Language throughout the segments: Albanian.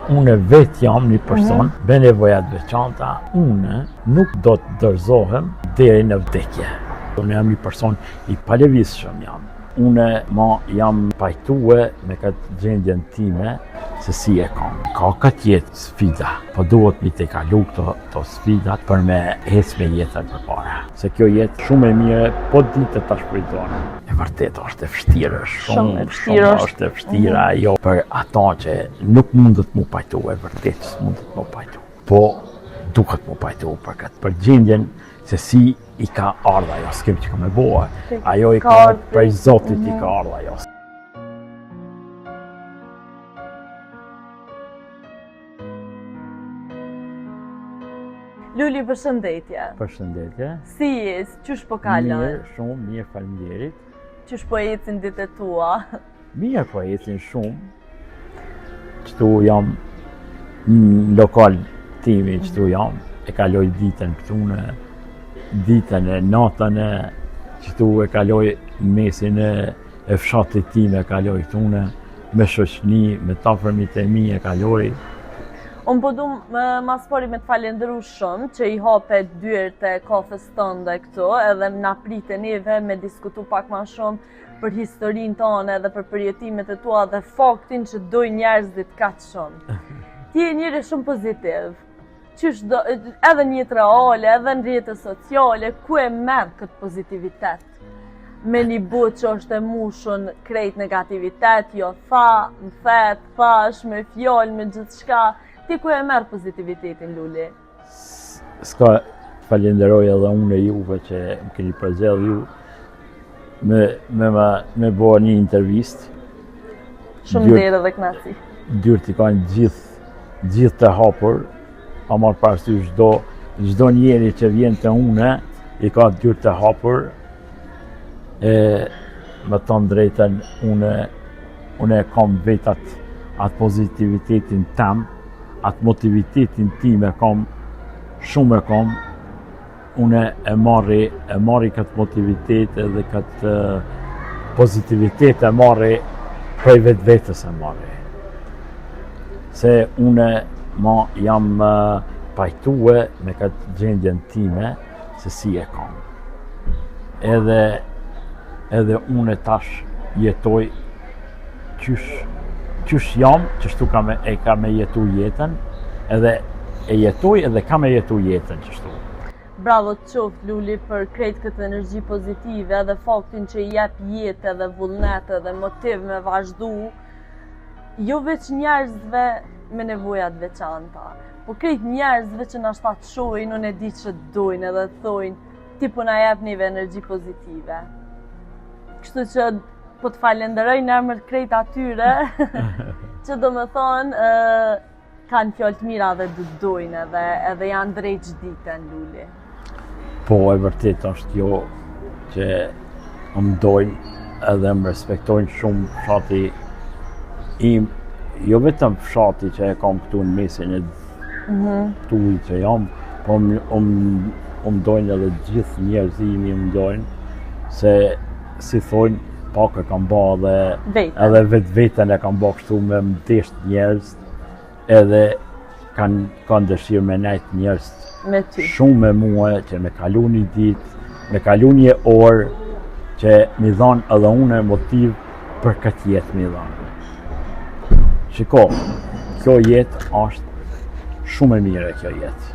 unë vetë jam një person me nevojat veçanta, unë nuk do të dorëzohem deri në vdekje. Unë jam një person i palevizshëm jam. Unë jam pajtue me këtë gjendjen time se si e kam. Ka këtë jetë sfida, po duhet mi të kalu këto sfidat për me ecë me jetën përpara. Se kjo jetë shumë e mire, po ditë ta shpëritojnë. E vërtet është e vështirë, shumë është e vështira, jo për ata që nuk mundet mu pajtu, e vërtet që mundet mu pajtu. Po duhet mu pajtu për gjendjen se si i ka ardha ajo, s'kem që ka me boa. Ajo i ka prej Zotit i ka ardha ajo. Luli, përshëndetje. Përshëndetje. Si jes, qysh po kalon? Mirë, shumë, mirë, faleminderit. Qysh po ecin ditët tua? Mirë po ecin shumë. Qëtu jam në lokal timi, qëtu jam. E kaloj ditën këtu ditën e natën e qëtu e kaloj mesin e fshatit tim e kaloj këtu me shoqni, me tafërmit e mi e kaloj. Unë po du mas pari me të falenderu shumë që i hapet dyert e kafes tënde këtu edhe na prite neve me diskutu pak ma shumë për historinë tonë edhe për përjetimet e tua dhe faktin që doj njerëzit kaq shumë. Ti je njëri shumë pozitiv. Edhe në jetë reale, edhe në rrjetet sociale, ku e merr këtë pozitivitet? Me një botë që është e mushun krejt negativitet, jo më thet, thash, me fjalë, me gjithçka. Ti ku e merr pozitivitetin, Luli? S'ka falenderoj edhe unë e juve që më keni përzell ju me bëha një intervistë. Shumë derë dhe knasi. Dyert i kanë gjithë të hapur. A marrë parasysh çdo njeri që vjen te une i ka dyert të hapur. Me thënë drejtën, unë kam vetat atë pozitivitetin tem, atë motivitetin tim e kam, shumë e kam. Unë e marri këtë motivitet dhe këtë pozitivitet e marri prej vetës e marri. Se unë jam pajtue me këtë gjendjen time se si e kam. Edhe unë tash jetoj qysh jam, qështu e ka me jetu jetën, edhe e jetoj edhe ka me jetu jetën qështu. Bravo të qoftë, Luli, për krejt këtë energji pozitive edhe faktin që i jep jetë edhe vullnet edhe motiv me vazhdu, jo veç njerëzve me nevojat veçanta, po krejt njerëzve që na shtat shohin, unë e di që dojnë edhe thojnë, ti po na jep njëve energji pozitive. Kështu që po të falenderoj në emër krejt atyre, që do me thonë, kanë fjallë të mira dhe dojnë edhe janë drejt ditën, Luli. Po, e vërtet është jo që më dojnë edhe më respektojnë shumë fshati im, jo vetëm fshati që e kam këtu në mesin e tuj që jam, po më dojnë edhe gjithë njerëzimi më dojnë, se si thonë, pak e kam ba edhe vetën e kam ba kështu me më desht njerëz, edhe kanë dëshirë me nejt njerëz shumë me mua që me kalu një ditë, me kalu një orë që mi dhanë edhe une motiv për këtë jetë mi dhanë. Shiko, kjo jetë është shumë e mire kjo jetë.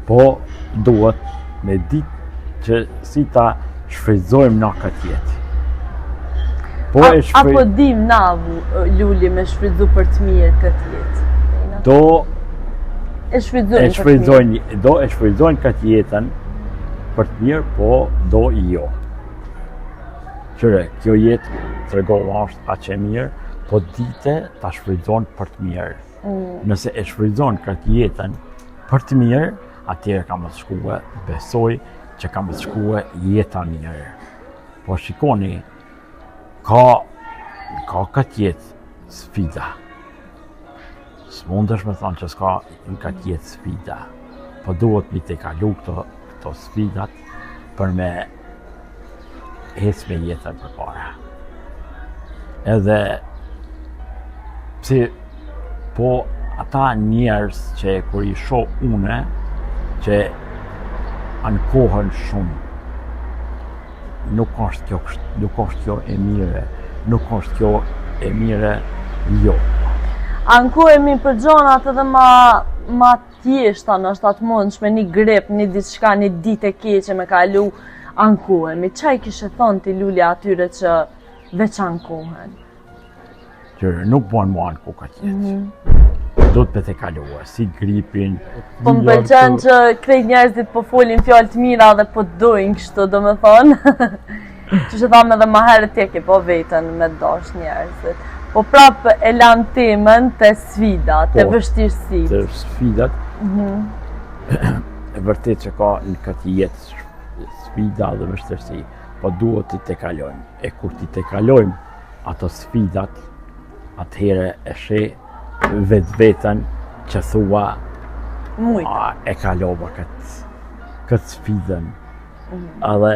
Po duhet me ditë që si ta shfrytëzojmë na këtë jetë. Apo dim na, Luli, me shfrytëzu për të mirë këtë jetë? Do e shfrytëzojnë këtë jetën për të mirë, po do i jo. Qëre, kjo jetë të regohë është aq e mirë, po dite ta shfrytëzojnë për të mirë. Nëse e shfrytëzojnë këtë jetën për të mirë, atëherë kam të shkue, besoj që kam të shkue jeta mirë. Po shikoni, ka këtë jetë sfida. S'mundesh me thonë që s'ka në këtë jetë sfida, po duhet mi të kalu këto sfidat për me ecë me jetën përpara. Edhe pse Po ata njerëz që kur i shoh une, që ankohen shumë, nuk është kjo e mire, nuk është kjo e mire, jo. Ankohemi për gjonat edhe ma thjeshta, nështë atë mundshme, një grep, një diçka, një ditë e keqe me kalu, ankohemi. Çaj kishe thonë ti Lulja atyre që veç ankohen? Që nuk bën më anko ka tjetë. Do të te kaluar, si gripin. Po më pëlqen që krejt njerëzit po folin fjalë të mira dhe po dojnë kështu, do me thonë. Që që thamë edhe ma herët tje ke po vetën me dash njerëzit. Po prapë e lanë temën të sfidat, të vështirësit. Të sfidat, e vërtet që ka në këtë jetë sfida dhe vështirësi, po duhet të te kalojmë. E kur të kalojmë ato sfidat, atëhere e she vetë-vetën që thua e kalova këtë sfidën. Edhe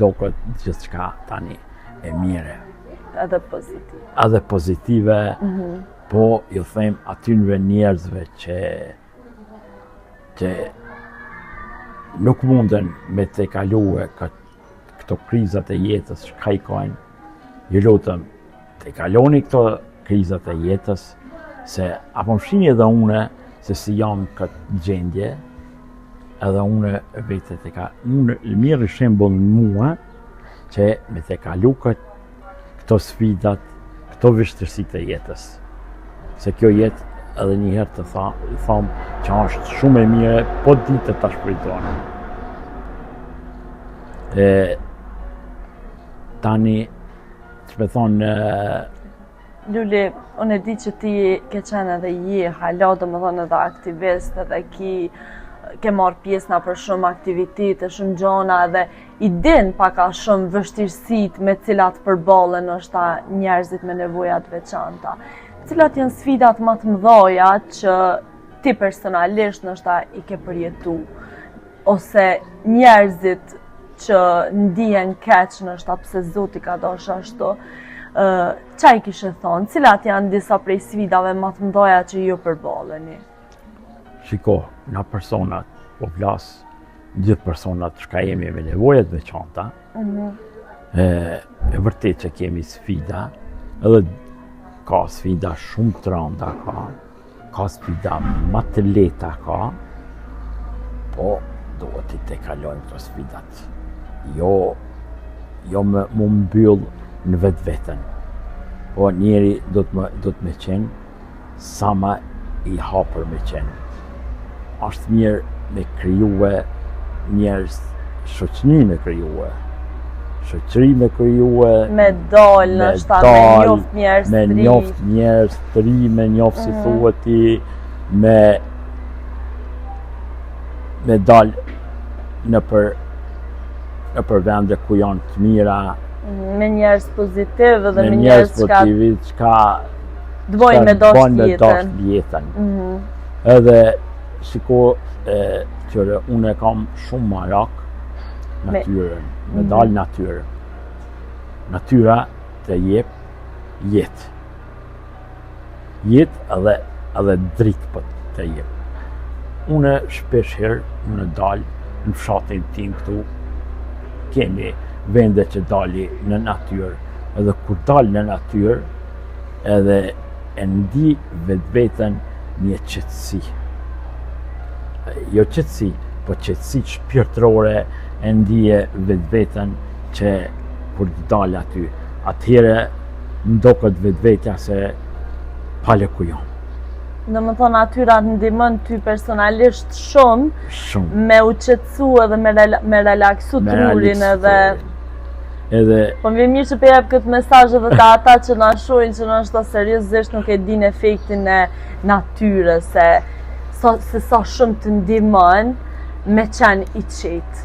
do këtë gjithçka tani e mire. Edhe pozitive. Edhe pozitive, po ju them atynve njerëzve që nuk munden me te kalue këto krizat e jetës që ka i kojnë, ju lutëm, te kaloni këto krizat e jetës, se apo më shini edhe une se si jam këtë gjendje, edhe une vetë une mirë shembull në mua, që me te kalu këto sfidat, këto vështirësit e jetës. Se kjo jetë edhe njëherë të thamë që është shumë e mire, po ditë të shpëritojnë. Tani, që me thonë... Luli, unë e di që ti ke qenë edhe hala, do më thonë edhe aktivist, edhe ke marrë pjesë për shumë aktivitete, shumë gjona, dhe i din paka shumë vështirësit me cilat përballen është njerëzit me nevojat veçanta. Cilat janë sfidat më të mëdha që ti personalisht nështë i ke përjetu, ose njerëzit që ndihen keq nështë pse Zoti ka dashur ashtu, çaj kishe thonë, cilat janë disa prej sfidave më të mëdha që ju përballeni? Shiko, na personat, po flas, gjithë personat që jemi me nevojat veçanta, e vërtet që kemi sfida, edhe ka sfida shumë të rënda ka sfida më të lehta ka, po duhet të kalojmë këto sfidat. Jo më mbyll në vetë-vetën, po njeri do të me qenë sa ma i hapër me qenë. Ashtë mirë me kryue njerës, shoqëni me kryue, shoqëri me kryue, me dal, nështë me njoft njerës të ri. Me njoft njerës të ri, me njoft si thua ti, me dal në për vende ku janë të mira, me njerës pozitiv dhe me njerës pozitiv që dvojnë me dash jetën. Edhe shiko qëre, unë e kam shumë marak natyren, me dalë natyrën. Natyra të jep jetë. Jetë edhe dritë për të jep. Unë shpesh herë, unë dalë në fshatin tim këtu, kemi vende që dali në natyrë, edhe kur dalë në natyrë, edhe e ndi vetë-vetën një qetësi. Jo qetësi, po qetësi shpirtërore e ndije vetë-vetën që kur dalë aty. Atëhere ndokët vetë-vetja se pale ku jam. Në më thonë atyra të ndihmon ty personalisht shumë me u qetësu edhe me relaksu trurin edhe... Po më vjen mirë që po jep këtë mesazh edhe te ata që na shohin që ndoshta seriozisht nuk e din efektin e natyrës, se sa shumë të ndihmon me qenë i qetë.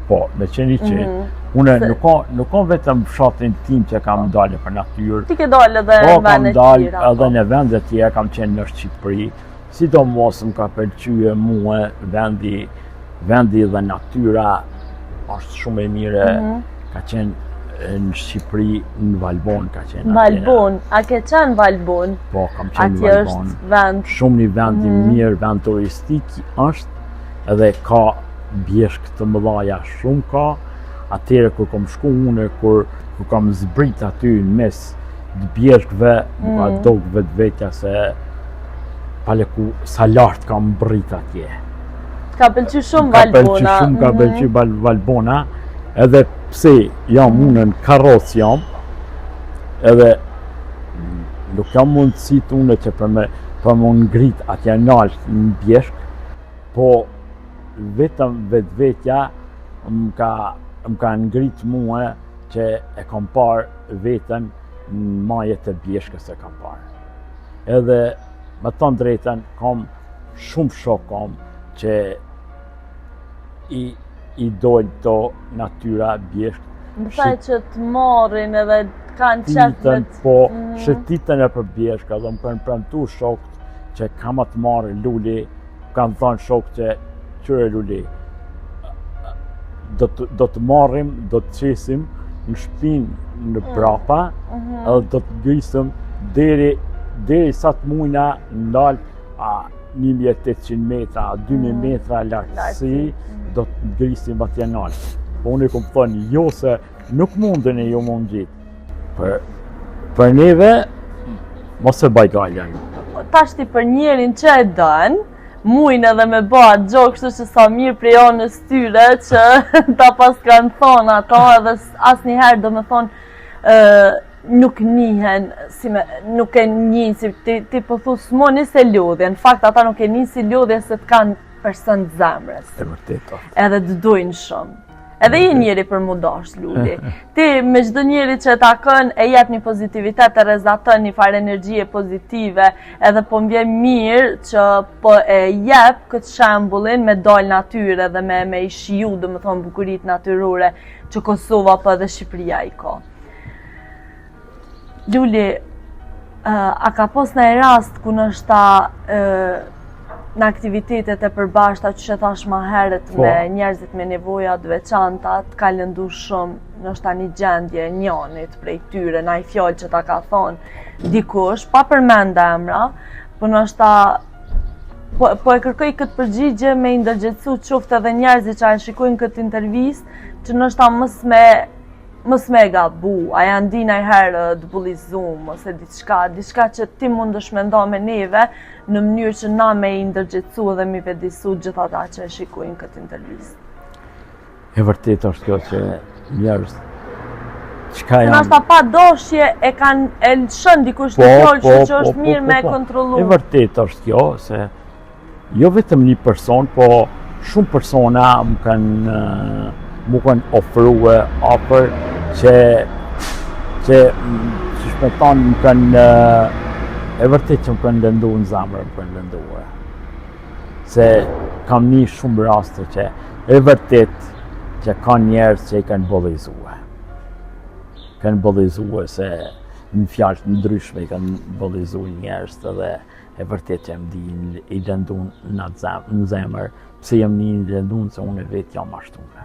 Po, me qenë i qetë. Unë nuk kam vetëm fshatin tim që kam dalë për natyrë. Ti ke dalë edhe në vende tjera. Po, kam dalë edhe në vende tjera, kam qenë në Shqipëri. Sidomos më ka pëlqyer mua vendi dhe natyra është shumë e mire. Ka qenë në Shqipëri, në Valbon ka qenë. Valbon, a ke qenë Valbon? Po, kam qenë Atje Valbon. është vend. Shumë një vend i mirë, vend turistik është, edhe ka bjeshk të mëdhaja shumë ka. Atëherë kur kam shku une, kur kam zbrit aty në mes të bjeshkve, më ka dogë vetvetja se pale ku sa lartë kam brit atje. Ka pëlqy shumë Valbona. Ka pëlqy Valbona, edhe pse jam unë në karroc jam, edhe nuk jam mundësit une që për më ngrit atje nalt në bjeshk, po vetëm vetvetja më ka ngrit mua që e kam parë vetën në majet e bjeshkës e kam parë. Edhe me të drejtën, kam shumë shok kam që i dojnë të natyra bjeshk. Më thaj që të marrin edhe kanë qefët. Po, shëtitën e për bjeshk, edhe më kanë premtu shokët që kam atë marrë luli, kanë thënë shokët që qyre luli, do të marrim, do të qesim në shpinë në brapa, edhe do të grisim deri sa të mujna ndalë 1800 metra, 2000 metra lartësi, do të grisim atje nalë. Po unë i kom thënë, jo se nuk mundën e jo mund gjitë. Për neve, mos e baj galja. Tashti për njerin që e dënë, mujnë edhe me ba gjokë, kështu që sa mirë prej anës tyre që ta pas kanë thonë ato, edhe asë njëherë do me thonë nuk njihen, nuk e njën, si ti po thu s'mo njëse lodhje, në fakt ata nuk e njën si lodhje se të kanë person të zemrës. E vërtet. Edhe të dojnë shumë. Edhe i njeri për mu dash, Luli. Ti me çdo njeri që takon e jep një pozitivitet, e rezaton një farë energjie pozitive, edhe po m'vjen mirë që po e jep këtë shembullin me dal natyre dhe me i shiju, dhe më thonë bukurit natyrore që Kosova po edhe Shqipëria i ka. Luli, a ka pos në rast ku nështë në aktivitetet e përbashkëta që që thash ma herët me njerëzit me nevoja të veçanta, të ka lëndu shumë nështë një gjendje njanit prej tyre, na i fjallë që ta ka thonë dikush, pa përmenda emra, po nështë po e kërkoj këtë përgjigje me i ndërgjetësu qoftë edhe njerëzit që a e shikojnë këtë intervist, që nështë mës me gabu, a janë di najherë të bullizum, ose diçka që ti mund është me nda me neve, në mënyrë që na me i ndërgjitsu dhe mi vedisu gjitha ta që e shikojnë këtë intervjist. E vërtet është kjo që njerëz çka janë... Nështë pa doshje e kanë e lëshën dikush të fjollë që është mirë me kontrolu. E vërtet është kjo, se jo vetëm një person, po shumë persona më kanë ofrue ofër që shmeton më kanë e vërtet që më kanë lëndu në zamër, më kanë lëndu. Se kam një shumë raste që e vërtet që ka njerës që i kanë bollizue. Kanë bollizue se në fjallë të ndryshme i kanë bollizue njerës edhe e vërtet që më di i lëndu në zemër, pse jam një lëndu se unë vetë jam ashtune.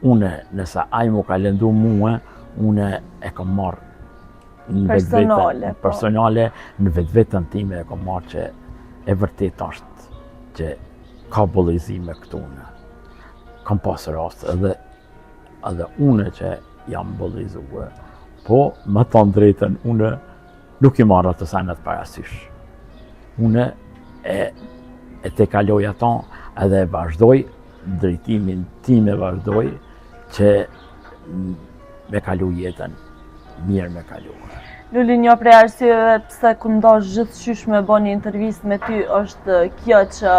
Une, nëse ai mu ka lëndu mua, une e kam marrë personale, në vetën time e kam marrë që e vërtet është që ka bollizime këtune. Kam pasë rast edhe une që jam bollizue, po me të drejtën une nuk i marrë atë senet parasysh. Une e te kaloj ato edhe vazhdoj, drejtimin tim e vazhdoj, që me kalu jetën, mirë me kalu. Luli, një prej arsyeve pse ku ndosh gjithçysh me bo një intervist me ty është kjo që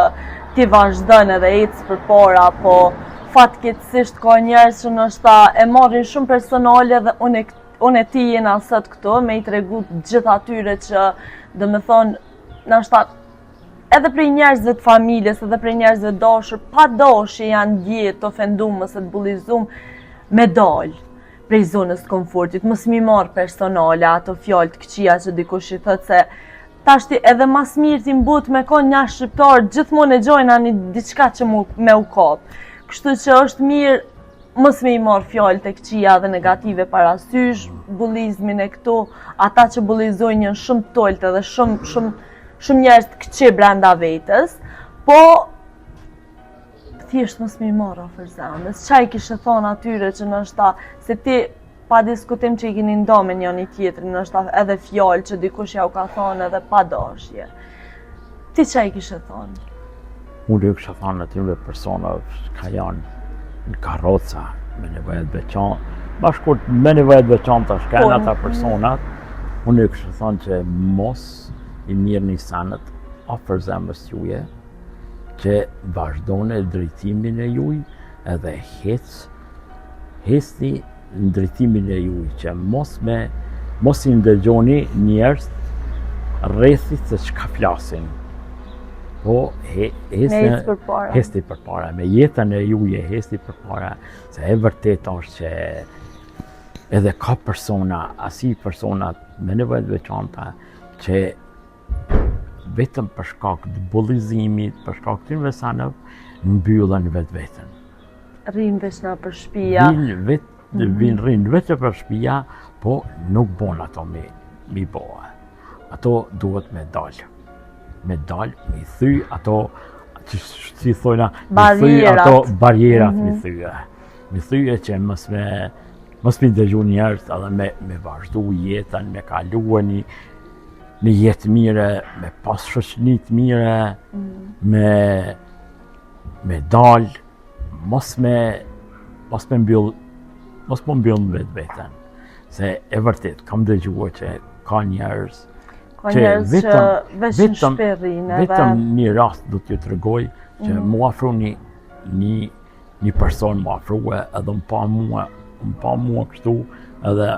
ti vazhdon edhe ecë përpara, po fatkeqësisht ka njerëz që ndoshta e marrin shumë personale dhe unë e ti jena sot këtu me i tregu gjithë atyre që dhe me thonë ndoshta edhe prej njerëzve të familjes, edhe prej njerëzve dashur, pa dashje janë djetë të ofendum ose të bullizum, me dalë prej zonës të komfortit, mos mi marë personale ato fjalë të këqija që dikush i thot se tashti edhe mas mirë ti mbut me konë një shqiptar, gjithmonë e gjojna një diçka që me u kap. Kështu që është mirë mos me I marrë fjalë të këqija dhe negative parasysh, bullizmin e këtu, ata që bullizojnë janë shumë tolte dhe shumë njerëz të këqij brenda vetës, po thjesht mos me I marrë afër zemrës. Çfarë kishe thonë atyre që ndoshta se ti pa diskutim që I keni nda me njëri tjetrin, ndoshta edhe fjalë që dikush ja u ka thonë edhe pa dashje. Ti çfarë kishe thonë? Unë ju kisha thonë atyre personave që janë në karroca me nevojat veçanta, bashkurt me nevojat veçanta shkajnë ata personat, unë ju kisha thonë që mos I mirëni sanët afër zemrës juaje, që vazhdoni drejtimin e juaj edhe hecni në drejtimin e juaj, që mos I ndëgjoni njerëz rrethit se çka flasin. Po hesni përpara, me jetën e juaj hesni përpara, se e vërtet është që edhe ka persona, asi personat me nevojat veçanta që vetëm për shkak të bullizimit, për shkak të investanëve, mbyllen vetveten. Rrinë veç në për shtëpia. Rrinë vetë për shtëpia, po nuk bon ato mi boa. Ato duhet me dalë. Me I thy ato, që si thojna, ato barjerat mi thyje. Mi thyje që mos me dëgju njerëz edhe me vazhdu jetën, me kaluar një jetë mire, me pas shoqëni të mire, me dalë, mos më mbyll vetveten. Se e vërtet, kam dëgjuar që ka njerëz që veç në shperrin edhe... Vetëm një rast do t'ju tregoj që mu afru një person mu afrue edhe më pa mua kështu edhe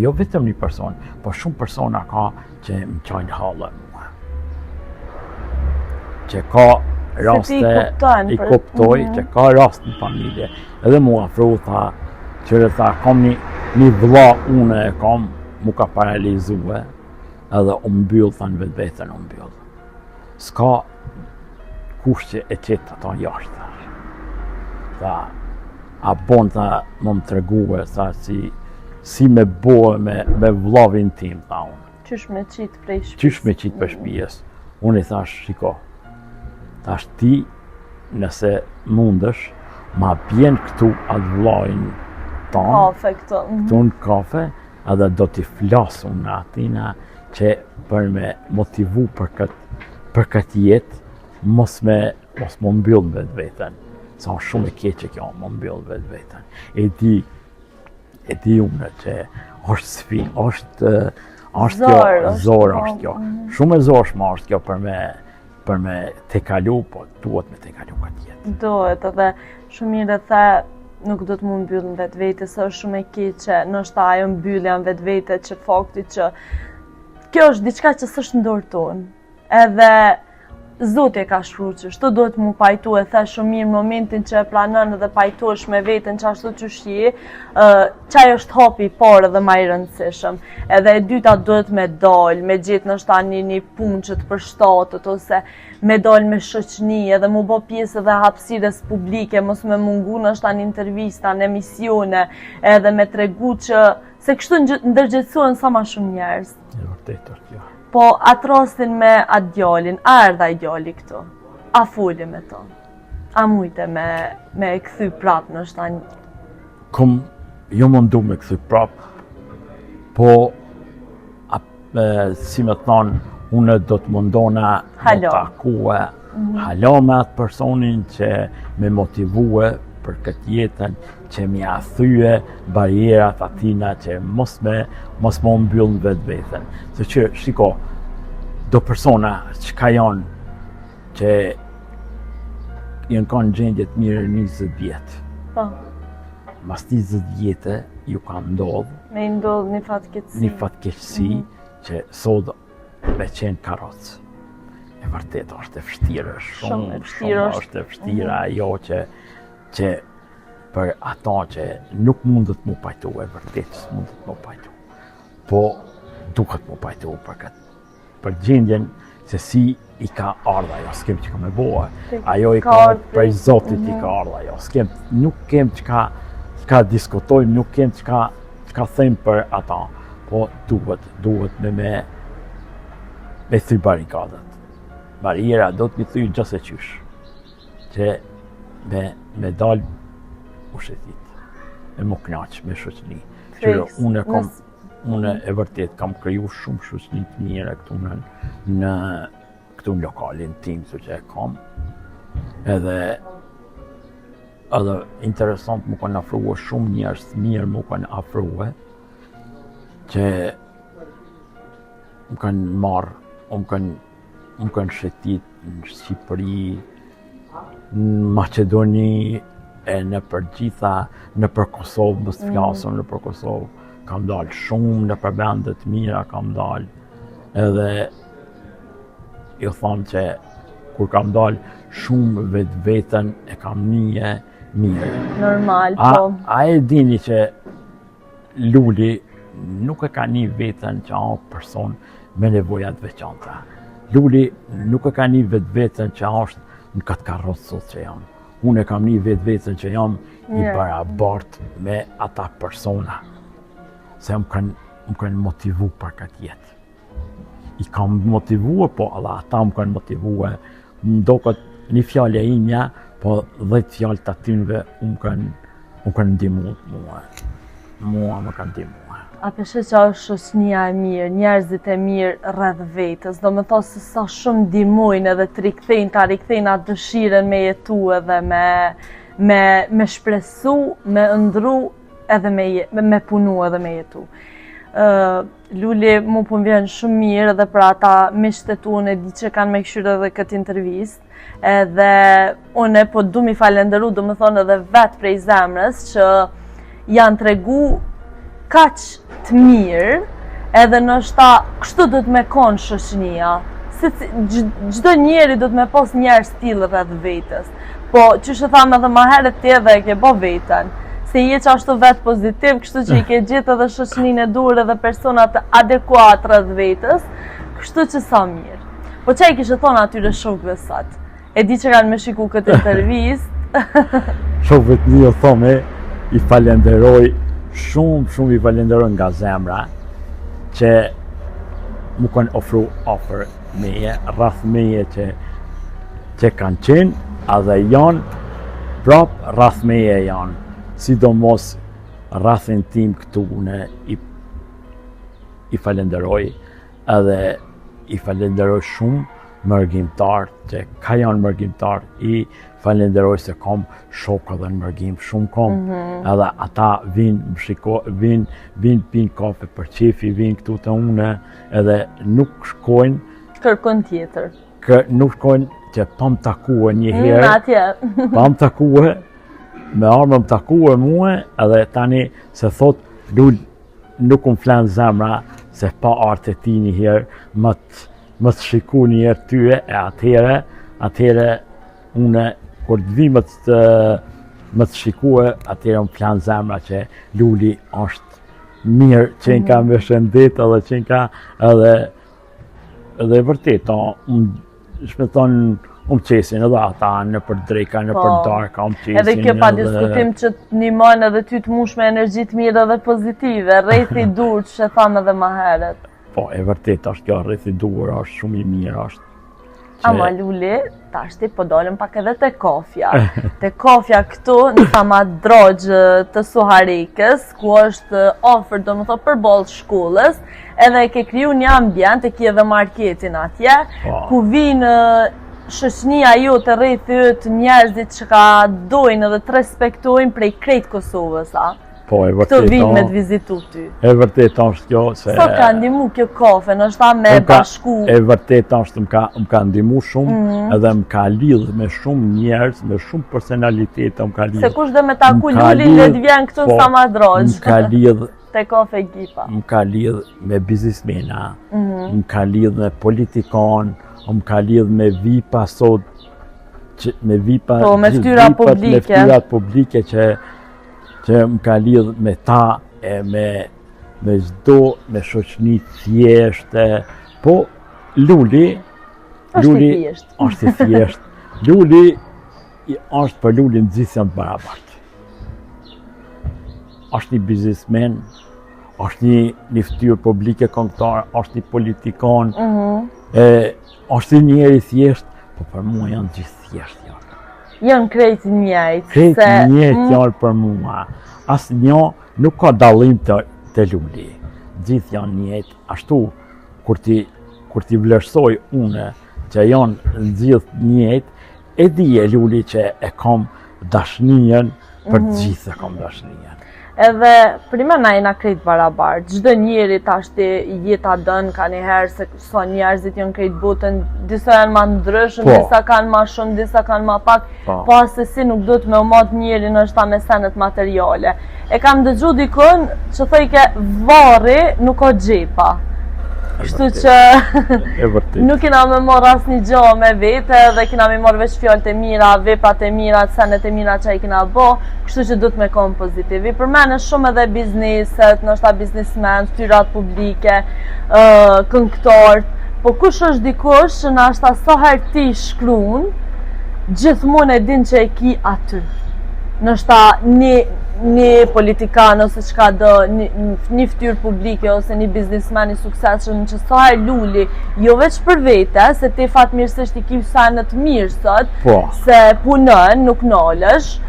jo vetëm një person, po shumë persona ka që më qajnë halë mua. Që ka raste, I kuptoj, që ka rast në familje, edhe mu afru tha, kam një vlla une e kam, mu ka paralizue, edhe u mbyll, thanë vetveten u mbyll. S'ka kush që e qetë ato jashtë. Tha, a bon tha më tregue, tha si me bohe me vllavin tim, tha unë. Qysh me qitë prej shtëpisë? Qysh me qitë për shtëpisë? Unë I thash, shiko, thash ti nëse mundesh, ma bjen këtu atë vllavin tonë, kafe këtu në kafe, edhe do t'i flasun në atina që për me motivu për këtë jetë, mos më mbyll vetveten. Sa shumë e keqe kjo, më mbyll vetveten. E di unë që është sfi, është zor është kjo. Shumë e zorshme është kjo për me te kalu, po duhet me te kalu këtë jetë. Duhet, edhe shumë mirë the nuk do të mund mbyll në vetvete, se është shumë e keqe, ndoshta ajo mbyllja në vetvete që fakti që kjo është diçka që s'është në dorë tonë. Edhe Zoti e ka shkruar që shto duhet mu pajtu, e the shumë mirë momentin që e planon edhe pajtosh me veten çashtu që je, çaj është hapi I parë dhe më I rëndësishëm. Edhe e dyta duhet me dal, me gjetë ndoshta një punë që të përshtatet ose me dal me shoqëni edhe mu bë pjesë edhe hapësirës publike, mos me mungu ndoshta në intervista, në emisione, edhe me tregu që se kështu ndërgjegjësohen sa më shumë njerëz. E vërtetë është kjo. Po atë rastin me atë djalin, a erdha I djali këtu? A foli me to? A mujte me kthy prap në shtan? Jo mundu me kthy prap, po si me thonë, unë do të mundona me takue halo me atë personin që me motivue për këtë jetën, që mi a thyje barierat atina që mos më mbyll në vetveten. Se që, shiko, do persona që ka janë që janë kanë gjendje të mirë 20 vjetë. Po. Mas 20 vjetë ju ka ndodhë. Me ndodhë një fatkeqësi. Një fatkeqësi që sot me qenë karrocë. E vërtet është e vështirë, shumë është e vështirë ajo që për ata që nuk mundet mu pajtu, e vërtet që mundet mu pajtu. Po duhet mu pajtu për gjendjen se si i ka ardha ajo, s'kem që ka me bohe. Ajo i ka prej Zotit i ka ardha ajo. Nuk kem që diskutojmë, nuk kem që thejmë për ata. Po duhet me thy barikadat. Bariera do të mi thy gjëse qysh. Që me dal ushetit. Me më knaq, me shoqni. Unë e vërtet kam kriju shumë shoqni të mire këtu në lokalin tim, që e kam. Edhe interesant më kanë afruhe shumë njerëz të mirë më kanë afruhe, që më kanë marrë, më kanë shetit në Shqipëri, në Maqedoni, e në përgjitha, në për Kosovë, më së flasëm në për Kosovë, kam dalë shumë, në për vendet mira kam dalë, edhe ju thonë që kur kam dalë shumë vetën e kam nije mirë. Normal, po. A e dini që Luli nuk e ka një vetën që a person me nevojat veçanta. Luli nuk e ka një vetën që a është në këtë karrotë sot që jam. Unë e kam një vetën që jam i barabart me ata persona. Se më kanë motivu për këtë jetë. I kam motivu, po edhe ata më kanë motivu. Më do këtë një fjallë e imja, po 10 fjallë të atynve më kanë ndimu mua. Mua më kanë ndimu. A peshe që është shoqënia e mirë, njerëzit e mirë rreth vetës, do me thosë se sa shumë ndihmojnë edhe të rikthejnë atë dëshiren me jetu edhe me shpresu, me ëndru edhe me punu edhe me jetu. Luli mu po më vjen shumë mirë edhe për ata miqtë tu, unë e di që kanë me këshyrë edhe këtë intervistë, edhe unë po du mi falenderu, do me thonë edhe vetë prej zemrës që janë tregu kaq të mirë, edhe nështë kështu do të me konë shoqënia. Çdo njeri do të me pos njerëz tillë rreth vetës. Po, që shë thamë edhe ma herët ti edhe e ke bo vetën. Se je që ashtu vetë pozitiv, kështu që i ke gjithë edhe shoqëninë e dur edhe personat adekuat rreth vetës, kështu që sa mirë. Po që i kishe thonë atyre shokëve sot? E di që kanë me shiku këtë intervistë. Shokëve të një thome, i falenderoj shumë i falenderoj nga zemra që mu kanë ofru ofër meje, rreth meje që kanë qenë, edhe janë prap rreth meje janë. Sidomos rrethin tim këtu unë i falenderoj, edhe i falenderoj shumë mërgjimtar që ka janë mërgjimtar, i falenderoj se kam shokë edhe në mërgjim shumë kam, edhe ata vinë pinë kafe për qefi, vinë këtu të une, edhe nuk shkojnë kërkon tjetër. Nuk shkojnë që pa më takue një herë, pa më takue, me armë më takue muë, edhe tani se thot, nuk më flenë zemra se pa artë e ti një herë, më të shiku një herë tyre, e atëhere une, kur të vi më të shikue, atëhere më flenë zemra që Luli është mirë, që në ka me shëndet, edhe që në ka edhe vërtet, shme thonë, qesin edhe ata, në për drejka, në për darka, qesin. Edhe kjo pa diskutim që të njëmon edhe ty të mush me energjit mirë edhe pozitive, rrethi dur që she thamë edhe ma heret. Po, e vërtet është kjo, rrethi dur është shumë i mirë është. Ama Luli, tashti po dolem pak edhe te kofja. Te kofja këtu, në thama drogjë të Suharikës, ku është ofër, do më thot, për bollë shkollës, edhe ke kriju një ambient, e ki edhe marketin atje, ku vinë shoqënia ju të rreth yt njerëzit që ka dojnë edhe të respektojnë prej krejt Kosovës, a? Po, e vërtet. Këto vinë me të vizitu ty. E vërtet është kjo se... Sa ka ndimu kjo kafe, nështë ta me bashku? E vërtet është më ka ndimu shumë, edhe më ka lidhë me shumë njerëz, me shumë personalitetë më ka lidhë. Se kush dhe me taku Lulin dhe të vjen këtu në Samadrojë. Më ka lidhë... Te kafe Gipa. Më ka lidhë me biznismena, më ka lidhë me politikan, më ka lidhë me vipa sot, me vipa... Po, me ftyrat publike. Me ftyrat publike që më ka lidhë me ta, e me çdo, me shoqni thjeshte, po Luli Luli i thjesht. është i thjesht. Luli është për Lulin gjithë janë të barabartë. Është një biznesmen, është një fytyrë publike kombëtare, është një politikon, është një njeri thjesht, po për mua janë gjithë thjesht janë. Janë krejt njëjtë. Krejt njëjtë janë për mua. Asnjë nuk ka dallim të Luli. Gjithë janë njëjtë. Ashtu kur ti vlerësoj une që janë gjithë njëjtë, e di e Luli që e kam dashnien për të gjithë e kam dashnien. Edhe prima na jena krejt barabartë. Çdo njeri tash jeta dën ka njëherë se sa njerëzit janë krejt botën, disa janë më ndryshëm, disa kanë më shumë, disa kanë më pak, po asesi nuk do të me umat njerin është me senet materiale. E kam dëgju dikun që thojke varri nuk ka gjepa. Kështu që nuk kena me morë asnjë gjë me vete dhe kena me morë veç fjalët e mira, veprat e mira, senet e mira që ai kena bë, kështu që do të me kom pozitiv. I përmene shumë edhe bizneset, nështë biznesmen, fytyrat publike, këngëtarët, po kush është dikush që nështë sa herë ti shkruan, gjithmonë e din që e ki aty. Nështë një politikan ose çka do, një fytyrë publike ose një biznesmen i suksesshëm që sa herë Luli, jo veç për vete, se ti fatmirësisht i ki senet mirë sot, se punën, nuk nalesh,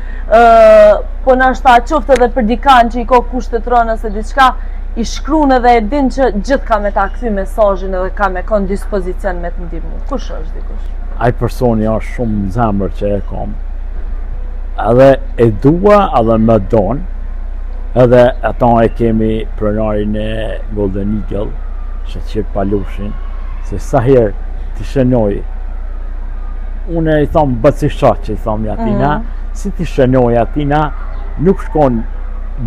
po nështë qoftë edhe për dikan që i ka kushtetron ose diçka, i shkruan edhe e din që gjithë ka me ta kthy mesazhin edhe ka me kon dispozicion me të ndihmu. Kush është dikush? Ai personi është shumë në zemër që e kam. Edhe e dua edhe më don, edhe ata e kemi pronarin e Golden Eagle, Shaqir Palushin, se sa herë t'i shënoj, une i thom bëcishat që i thom atina, si t'i shënoj atina, nuk shkon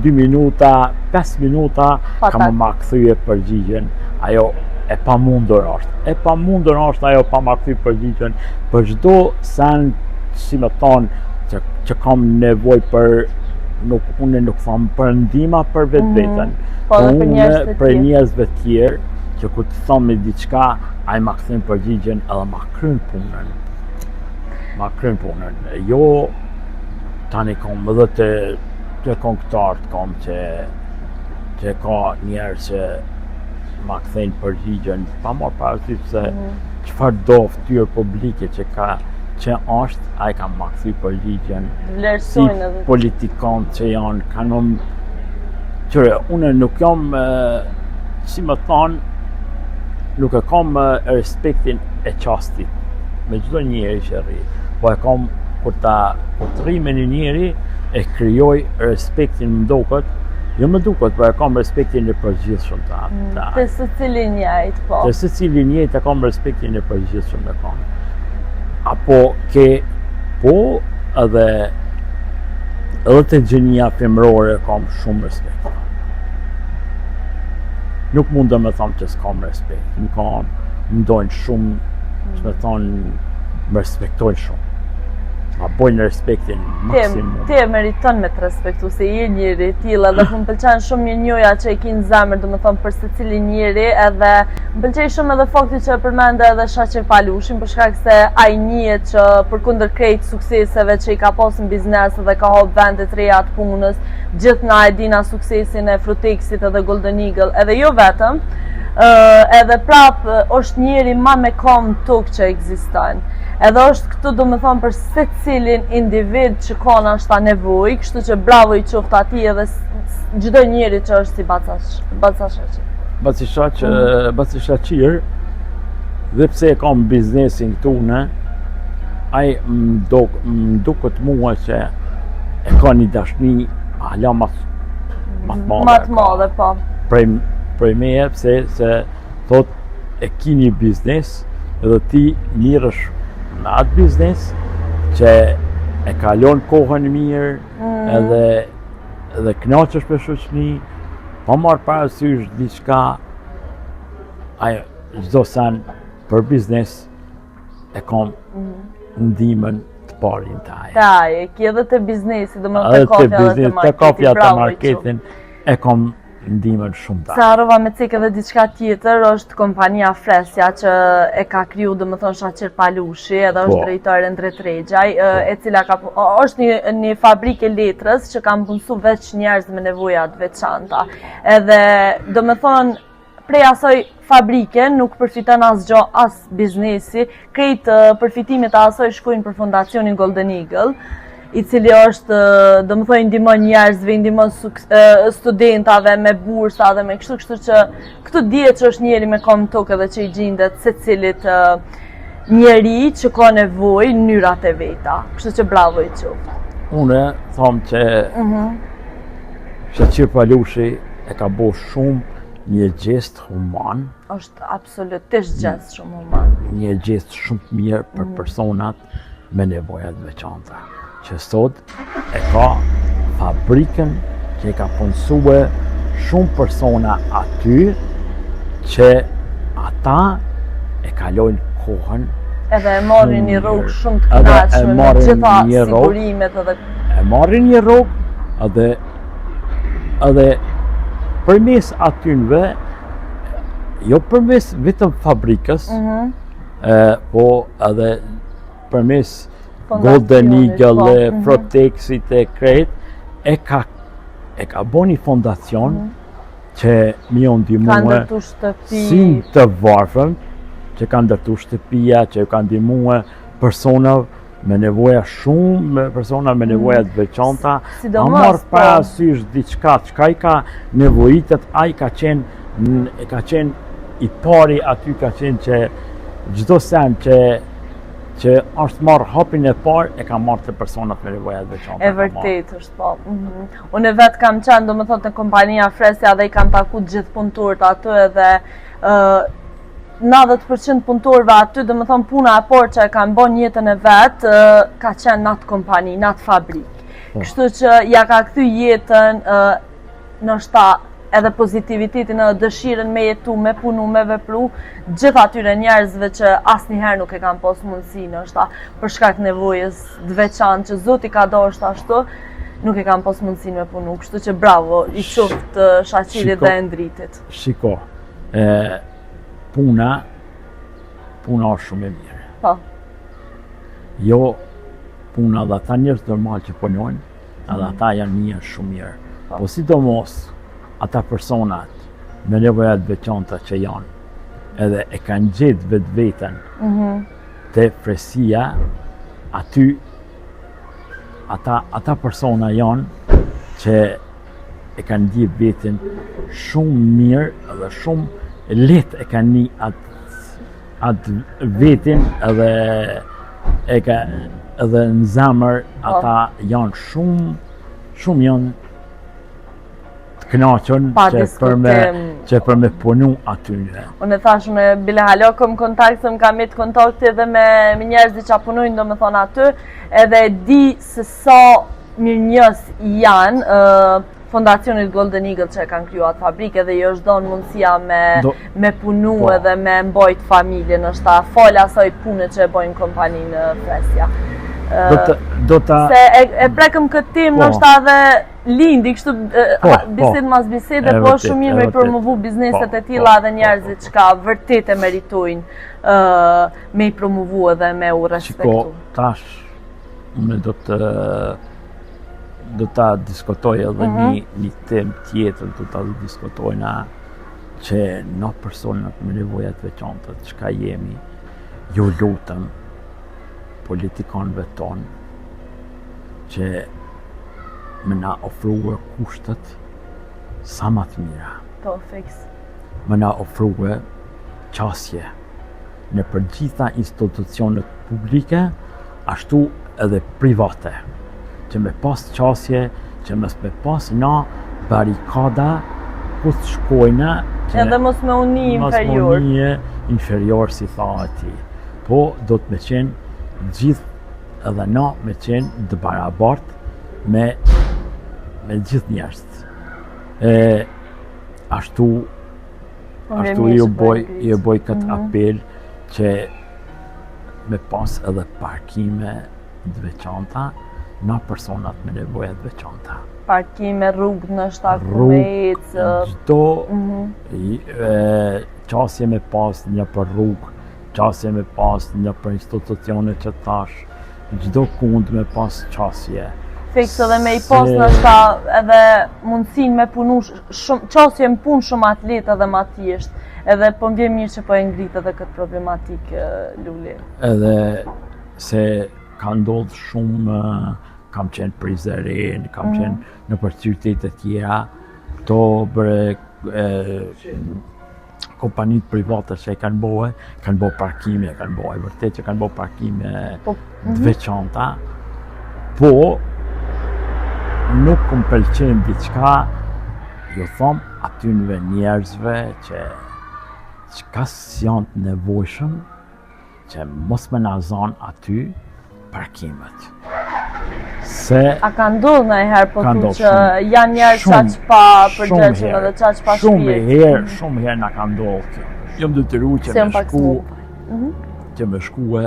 2 minuta, 5 minuta, ka më kthyje përgjigjen, ajo e pa mundur është ajo pa më kthy përgjigjen, për çdo sen, si me thonë, që kam nevoj për, une nuk tham për ndihma për vetveten, po une për njerëzve tjerë, që ku të tham me diçka, ai ma kthen përgjigjen edhe ma kryen punën. Jo, tani kam edhe të këngëtarët kam që ka njerëz që ma kthen përgjigjen, pa marrë parasysh se çfarë do fytyrë publike që është, ai ka ma kthy përgjigjen. Si politikanë që janë, kanon qëre, une nuk jam, si më thonë, nuk e kam respektin e qastit me çdo njeri që rri, po e kam kur të rri me një njeri, e krijoj respektin më duket, jo më duket, po e kam respektin e përgjithshëm Te secili njëjtë, po. Te secili njëjtë e kam respektin e përgjithshëm e kam. Apo po edhe të gjenia femrore kam shumë respekt. Nuk mund të me thamë që s'kam respekt, më dojnë shumë, që me thonë, më respektojnë shumë. Ma bojnë respektin maksimum. Ti e meriton me të respektu, se je njëri tillë, edhe më pëlqen shumë njoja që e ki në zemër, do me thonë për secili njëri, edhe më pëlqej shumë edhe fakti që e përmende edhe Shaqir Palushin, për shkak se ai njihet që përkundër krejt sukseseve që i ka pas në biznes dhe ka hap vende të reja të punës, gjithë na e dina suksesin e Frutexit edhe Golden Eagle, edhe jo vetëm, edhe prap është njeri ma me kam tokë që ekziston. Edhe është këtu do me thonë për secilin individ që ka nashta nevoj, kështu që bravo i qoftë ati edhe çdo njeri që është si Baca Shaqir, dhe pse e kam biznesin këtune, ai më duket mua që e ka një dashni hala ma të madhe, po. Prej meje, pse se thot e ki një biznes edhe ti mirësh në atë biznes që e kalon kohën mirë edhe knaqesh për shoqni, pa marrë parasysh diçka, ajo çdo sen për biznes e kam ndihmën të parin të aje. Të aje, ki edhe të biznesi, dhe më të kafja dhe të marketin, e kam ndihmën shumë ta. Se harrova me cek edhe diçka tjetër, është kompania Fresja që e ka kriju domethënë Shaqir Palushi, edhe është drejtore Ndret Rexhaj, e cila është një fabrikë letrës që kanë punësu veç njerëz me nevoja të veçanta. Edhe domethënë prej asoj fabrike nuk përfiton asgjë as biznesi, krejt përfitimet e asoj shkojnë për fondacionin Golden Eagle, i cili është, domethënë ndihmon njerëzve, ndihmon studentave me bursa dhe me kështu që këtu dihet që është njeri me kom tokë edhe që i gjendet secilit njeri që ka nevojë në mënyrat e veta. Kështu që bravo i qoftë. Unë them që Shaqir Palushi e ka bërë shumë një gest human. Është absolutisht gest shumë human. Një gest shumë të mirë për personat me nevoja të veçanta. Që sot e ka fabrikën që e ka punësue shumë persona aty që ata e kalojnë kohën edhe e marrin një rrugë shumë të kënaqshme me gjitha sigurimet edhe e marrin një rrugë edhe përmes atynve, jo përmes vetëm fabrikës, po edhe përmes Golden Eagle, Protexit e krejt, e ka bo një fondacion që mi o ndihmue si të varfëm, që kanë ndërtu shtëpia, që kanë ndihmue persona me nevoja shumë, persona me nevoja të veçanta, a marrë parasysh diçka, çka i ka nevojitet, ai ka qenë i pari aty, ka qenë që çdo sen që është marrë hapin e parë, e ka marrë të personat me nevoja të veçanta. E vërtet është po. Unë vetë kam qenë, domethënë te kompania Fresja dhe i kam taku të gjithë punëtorët aty edhe 90% punëtorëve aty, domethënë puna e parë që e kanë bën jetën e vet, ka qenë në atë kompani, në atë fabrikë. Kështu që ja ka kthy jetën ndoshta edhe pozitivitetin edhe dëshirën me jetu, me punu, me vepru, gjithë atyre njerëzve që asnjëherë nuk e kanë pas mundësi ndoshta për shkak të nevojës të veçantë që Zoti ka dashur ashtu, nuk e kanë pas mundësi me punu. Kështu që bravo, i qoftë Shaqirit dhe Ndritit. Shiko, puna është shumë e mirë. Po. Jo puna dhe ata njerëz normal që punojnë, edhe ata janë një shumë mirë. Po sidomos ata personat me nevojat veçanta që janë, edhe e kanë gjetë vetveten te Fresia, aty ata persona janë që e kanë gjetë veten shumë mirë edhe shumë lehtë e kanë një atë vetin edhe në zemër ata janë shumë janë kënaqën që për me punu aty. Unë thash me bile halo kom kontakt, se më kam jetë kontakti edhe me njerëz që punojnë domethënë aty, edhe di se sa mirënjohës janë fondacionit Golden Eagle që e kanë kriju atë fabrikë, edhe i është dhënë mundësia me punu edhe me mbajt familjen, është falë asaj pune që e bojnë kompaninë Fresja. Se e prekëm këtë tim nështë edhe lindi, kështu bisedë mas bisede, po shumë mirë me i promovu bizneset e tilla edhe njerëzit që ka vërtet e meritojnë me i promovu edhe me u respektu. Shiko, tash, unë do ta diskutoj edhe një temë tjetër, do ta diskutojna që në personat me nevojat veçanta, çka jemi, ju lutem politikanëve tonë që me na ofrua kushtet sa më të mira. Po, fiks. Me na ofrua qasje në përgjitha institucionet publike, ashtu edhe private, që me pas qasje, që me pas na barikada ku të shkojna, edhe mos me uni inferior. Mos me uni inferior, si tha ati. Po, do të me qenë gjithë edhe na me qenë të barabartë me gjithë njerëzit. Ashtu ju boj këtë apel që me pas edhe parkime të veçanta na personat me nevojat veçanta. parkime, rrugë nështë ku me ecë. Çdo qasje me pas një për rrugë, qasje me pas një për institucione që tash, çdo kund me pas qasje. Fikse dhe me i pas nështë edhe mundësin me punu, qasje më punë shumë atletë edhe ma thjesht, edhe po m'vjen mirë që po e ngritë edhe këtë problematikë Luli. Edhe se ka ndodhë shumë, kam qenë prizerin, kam qenë në për qytete tjera, këto kompanit private që kanë bo parkime, vërtet që kanë bo parkime të veçanta, po nuk më pëlqen diçka, ju thom atynve njerëzve që ka janë të nevojshëm, që mos me na zonë aty parkimet. A ka ndodhë në herë po tu që janë njerë qaq pa përgjegjën edhe qaq pa shpijet? Shumë herë na ka ndodhë. Jam detyru që me shkue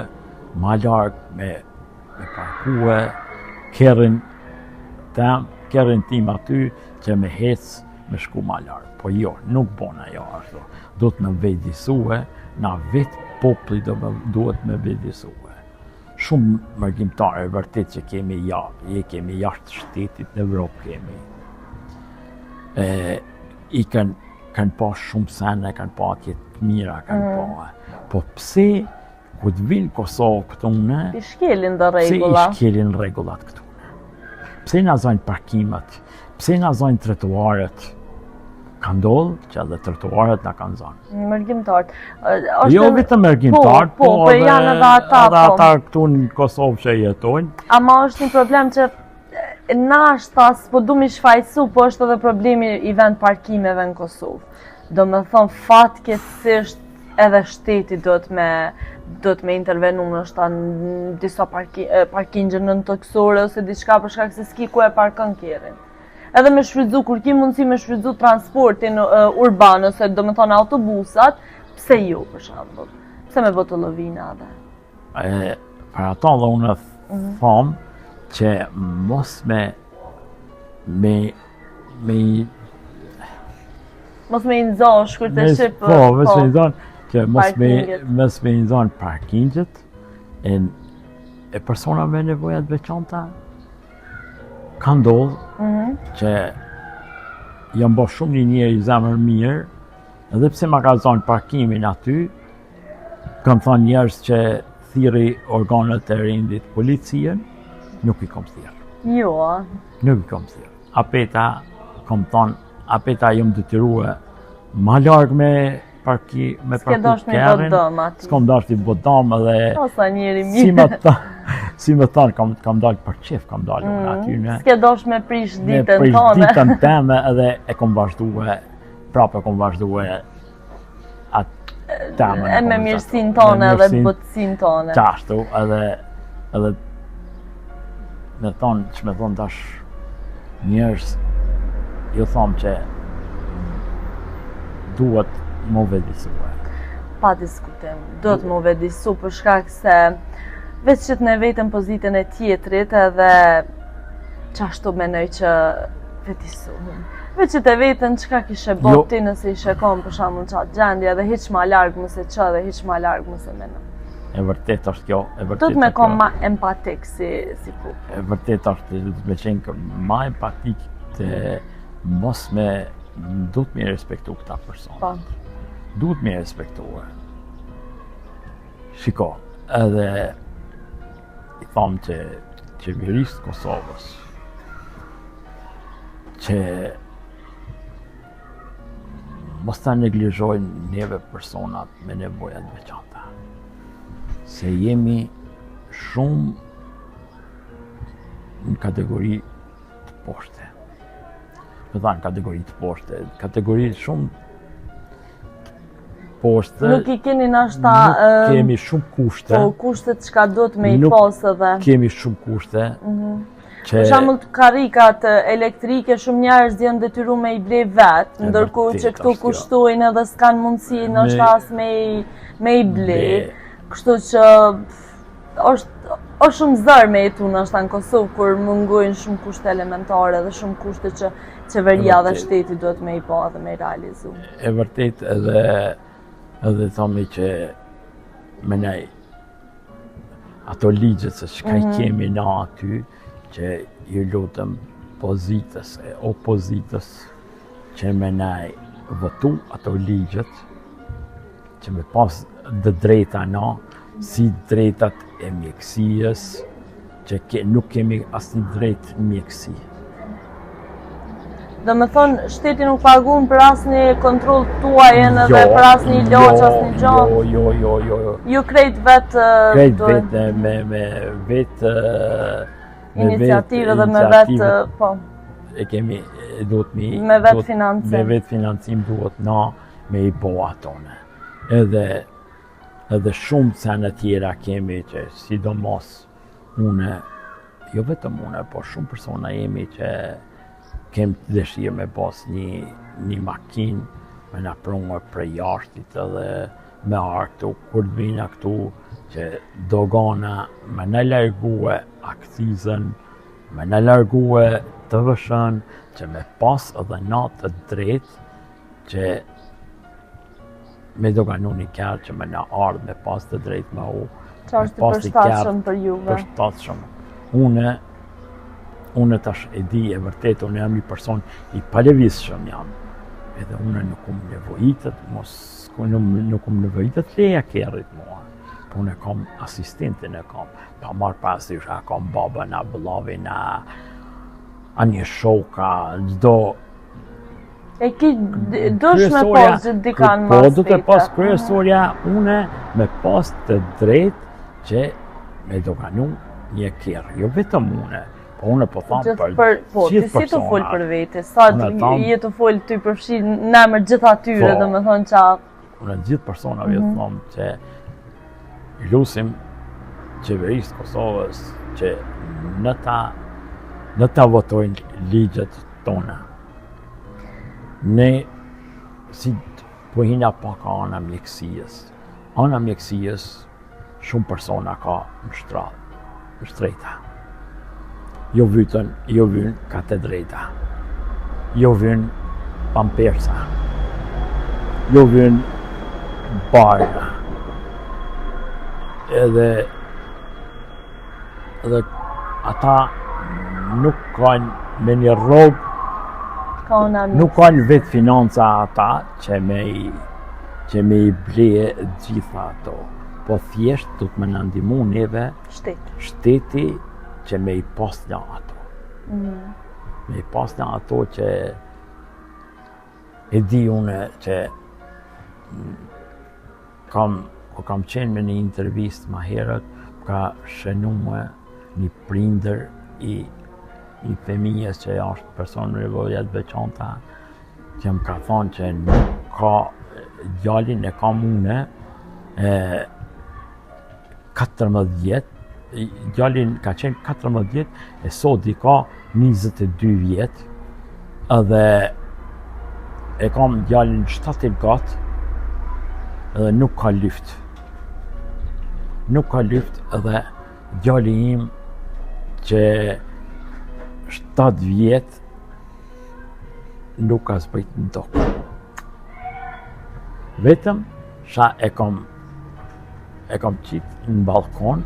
ma largë me parkue kerrin tim aty që me hecë me shku ma largë. Po jo, nuk bona jo ashtu. Do të me vedisue, na vetë populli duhet me vedisue. Shumë mërgjimtare vërtet që kemi jashtë shtetit në Evropë kemi. I kanë pa shumë sene, kanë pa atjet mira, kanë pa. Po pse, ku të vinë Kosovë këtune, I shkelin dhe regula. Pse I shkelin regullat këtune? Pse na zojnë parkimet? Pse na zojnë trotuaret? Ka ndodhë që edhe trotuaret na kanë zonë. Mërgjimtarët. Jo vetëm mërgjimtarët, po janë edhe ata këtu në Kosovë që jetojnë. Ama është një problem që nashta s'po du mi shfaqsu, po është edhe problemi I vend parkimeve në Kosovë. Do me thonë fatkeqësisht edhe shteti do të me intervenu nështë në disa parkingje nën toksore ose diçka për shkak se s'ki ku e parkon kerrin. Edhe me shfrytzu, kur ki mundësi me shfrytzu transportin urban ose do me thonë autobusat, pse ju për shembull? Pse me botë lovina edhe? Për ato dhe unë thom që mos mos me inzo shkurt e shqip. Po, mos me inzo që mos me inzo parkingjet e personave nevojat veçanta. Ka ndodhë që jam bo shumë një njeri zemër mirë, edhe pse ma ka zonë parkimin aty, kam thonë njerës që thiri organet e rindit policien, nuk I kom thirë. Jo. Nuk I kom thirë. Apeta jam detyrue ma largë me parku kerrin. S'kom dash me bot dëm edhe... Osa njeri mirë. Si me thonë, kam dalë për qef, kam dalë aty në... S'ke dosh me prish ditën Me tone. prish ditën teme edhe e kom vazhduhe, prapë kom vazhduhe atë temën. E me mirësin tone edhe botësin tone. Qashtu, edhe me thonë tash njerës, ju thomë që duhet më vedisue. Pa diskutim, do të më vedisu për shkak se veç që të ne vetëm pozitën e tjetrit edhe qashtu menoj që vedisuhim. Veç që të vetën qka kishe bot ti nëse ishe kom për shamun qatë gjendje dhe hiq ma largë mëse që dhe hiq ma largë mëse menoj. E vërtet është kjo, do të me kom ma empatik si ku. E vërtet është, do të me qenë ma empatik të mos me, do të me respektu këta personë. Du të me respektuar. Shiko, edhe I thamë që qeverisë të Kosovës që mos ta neglizhojnë neve personat me nevojat veçanta. Se jemi shumë në kategori të poshte. Me thanë kategori të poshte, kategori shumë poshte. Nuk I keni nashta... Nuk kemi shumë kushte. Po, kushtet qka do të me I posë edhe. Nuk kemi shumë kushte. Për shembull karikat elektrike shumë njerëz janë detyruar me I ble vetë, ndërkohë që këtu kushtojnë edhe s'kan mundësi nështë as me I ble. Kështu që është shumë zërë me jetu nështë në Kosovë, kur mungojnë shumë kushte elementare dhe shumë kushte që qeveria dhe shteti duhet me i pa dhe me i realizu. E vërtet edhe thomi që menej ato ligjet se çka i kemi na aty, që ju lutëm pozitës e opozitës që menej votu ato ligjet, që me pas dhe drejta na, si drejtat e mjekësijës, që nuk kemi asnjë drejt mjekësi. Do me thonë, shteti nuk pagun për asnjë kontroll tuajën edhe për asnjë ilaç, asnjë gjë. Jo. Ju krejt vetë me vetë iniciativë dhe me vetë, po. E kemi, duhet me vetë financim. Me vetë financim duhet na me i bo atone. Edhe shumë sene tjera kemi që sidomos une, jo vetëm une, po shumë persona jemi që kem të dëshirë me pas një makinë, me na prunë për jashtit edhe me artu, kur të vina këtu që dogana me në largue akcizën, me në largue të vëshën, që me pas edhe na të drejt që me doganu një kërë që me në ardhë me pas të drejt me u. Qa është të përshtatshëm për juve? Përshtatshëm. Une tash e di e vërtet, unë jam një person i palevizshëm jam. Edhe une nuk nevojitet, nuk nevojitet leja kërrit mua. Po unë kam asistentin e kam. Pa marrë pasysh, a kam babën, a bëllavin, a një shoka, gjdo. E ki dush me pas gjithë dikan mas Po, du të pas kryesorja, une me pas të drejt që me doganu një kjerë. Jo vetëm une, po une po thamë për gjithë persona. Si të folë për vete, sa je të folë ty përfshi në emër gjithë atyre, dhe me thonë qa... Une gjithë personave të thamë që lusim qeverisë Kosovës që në ta votojnë ligjet tona. Ne, si po hina pak ana mjekësijës. Ana mjekësijës, shumë persona ka në shtrejta. Jo vynë ka të drejta. Jo vynë pampersa. Jo vynë barna. Edhe ata nuk kanë me një rrogë. Nuk kanë vetë financa ata që me i ble gjitha ato. Po thjesht du të me në ndimu neve shteti që me i pasna ato. Me i pasna ato që e di une që kam qenë me një intervist ma herët, ka shënume një prindër i fëmijës që është person me nevojat veçanta, që më ka thonë që nuk ka djalin e kam une 14 vjet, djalin ka qenë 14 vjet, e sot i ka 22 vjet, edhe e kam djalin 7 gat, edhe nuk ka lyft. Nuk ka lyft edhe djali im që 7 vjet nuk ka zbrit në tokë. Vetëm sa e kam qitë në balkon,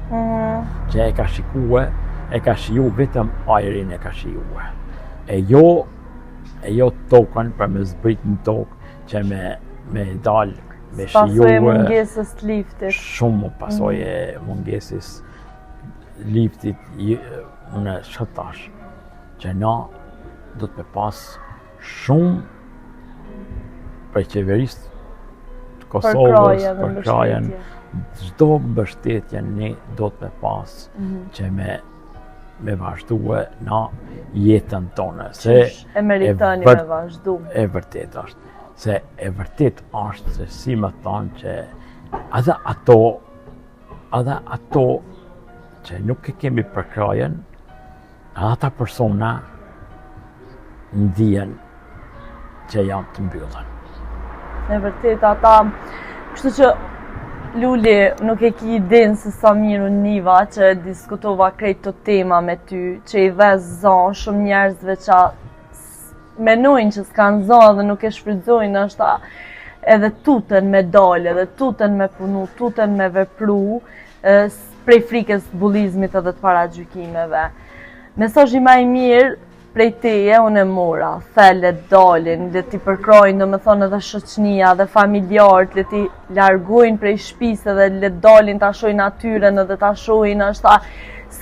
që e ka shiju vetëm ajrin e ka shijue. E jo tokën për me zbrit në tokë, që me dal, me shijue. Pasoj e mungesës të liftit. Shumë pasoj e mungesës liftit, unë shëtash. Që na do të me pas shumë për qeverisë të Kosovës, për krajen, çdo mbështetje ne do të me pas që me vazhdue na jetën tonë. E meritoni me vazhdu. E vërtet është. Se e vërtet është se si me thonë që edhe ato që nuk e kemi për krajen, ata persona ndihen që janë të mbyllën. E vërtet ata, kështu që Luli, nuk e ki idenë se sa mirë unë niva që diskutova krejt të tema me ty, që i dhe zonë shumë njerëzve që menojnë që s'kanë zonë dhe nuk e shfrytëzojnë është edhe tuten me dalë, edhe tuten me punu, tuten me vepru, prej frikës të bullizmit edhe të paragjykimeve. Mesazhi më i mirë prej teje unë e mora, thele dalin, le t'i përkrojnë, do me thonë edhe shoqënia dhe familjarët, le t'i largojnë prej shtëpisë dhe le dalin t'a shohin natyren edhe t'a shohin është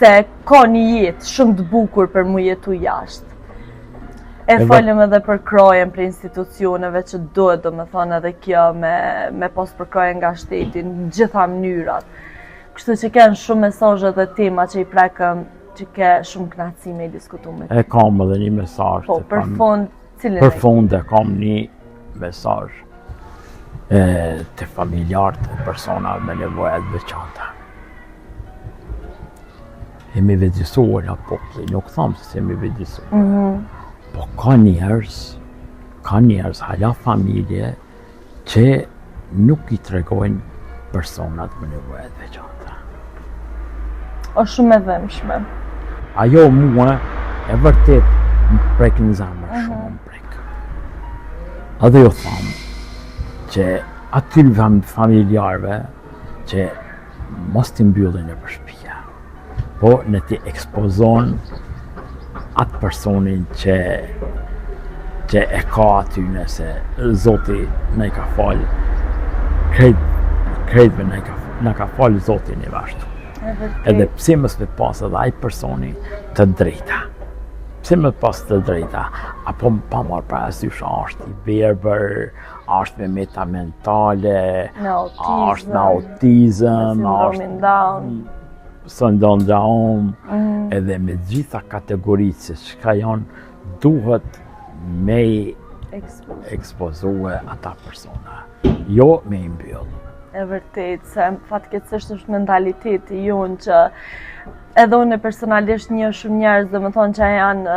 se ka një jetë shumë të bukur për mu jetu jashtë. E falim edhe për krojen për institucioneve që duhet, do me thonë edhe kjo me pas për krojen nga shtetin, në gjitha mënyrat. Kështu që kenë shumë mesazhe dhe tema që i prekëm që ke shumë knatësi me i diskutu me ty. E kam edhe një mesazh. Po, për fund, cilin për fund e kam një mesazh të familjarët e persona me nevoja të veçanta. Jemi vëgjësuar nga populli, nuk thamë se jemi vëgjësuar. Po ka njerëz hala familje që nuk i tregojnë personat me nevoja të veçanta. O shumë e dhëmshme. Ajo mua e vërtet më prek në zemër, shumë më prek. Edhe jo thamë që atyre familjarve që mos t'i mbyllin e për shtëpia, po në t'i ekspozon atë personin që e ka aty nëse Zoti në i ka falë, krejtve në ka falë Zoti një vashtu. Edhe pse mos me pas edhe ai personi të drejta. Pse me pas të drejta, apo pa marrë parasysh është i verbër, është me meta mentale, është me autizëm, syndrom Down, edhe me gjitha kategoritë që ka janë, duhet me ekspozue ata persona, jo me i mbyllë. E vërtet, se fatkeqësisht është mentaliteti jonë që edhe unë personalisht një shumë njerëz dhe më thonë që janë